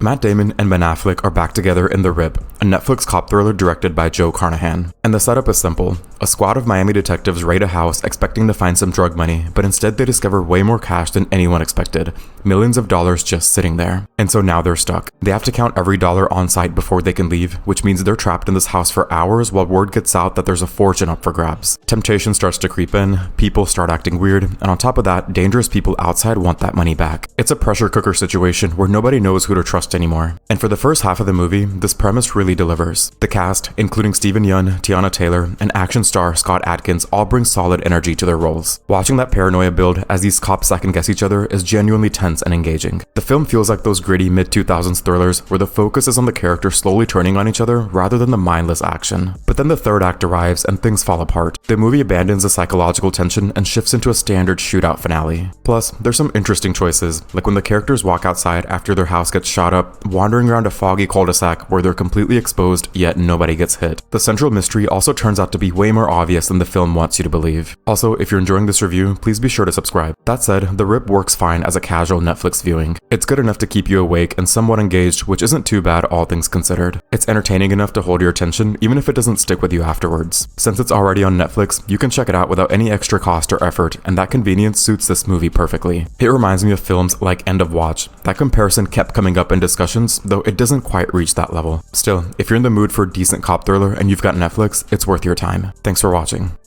Matt Damon and Ben Affleck are back together in The Rip, a Netflix cop thriller directed by Joe Carnahan. And the setup is simple. A squad of Miami detectives raid a house expecting to find some drug money, but instead they discover way more cash than anyone expected. Millions of dollars just sitting there. And so now they're stuck. They have to count every dollar on site before they can leave, which means they're trapped in this house for hours while word gets out that there's a fortune up for grabs. Temptation starts to creep in, people start acting weird, and on top of that, dangerous people outside want that money back. It's a pressure cooker situation where nobody knows who to trust anymore. And for the first half of the movie, this premise really delivers. The cast, including Yeun, Teyana Taylor, and action star Scott Adkins all bring solid energy to their roles. Watching that paranoia build as these cops second guess each other is genuinely tense and engaging. The film feels like those gritty mid-2000s thrillers where the focus is on the characters slowly turning on each other rather than the mindless action. But then the third act arrives and things fall apart. The movie abandons the psychological tension and shifts into a standard shootout finale. Plus, there's some interesting choices, like when the characters walk outside after their house gets shot up, wandering around a foggy cul-de-sac where they're completely exposed yet nobody gets hit. The central mystery also turns out to be way more obvious than the film wants you to believe. Also, if you're enjoying this review, please be sure to subscribe. That said, The Rip works fine as a casual Netflix viewing. It's good enough to keep you awake and somewhat engaged, which isn't too bad all things considered. It's entertaining enough to hold your attention even if it doesn't stick with you afterwards. Since it's already on Netflix, you can check it out without any extra cost or effort, and that convenience suits this movie perfectly. It reminds me of films like End of Watch. That comparison kept coming up in discussions, though it doesn't quite reach that level. Still, if you're in the mood for a decent cop thriller and you've got Netflix, it's worth your time. Thanks for watching.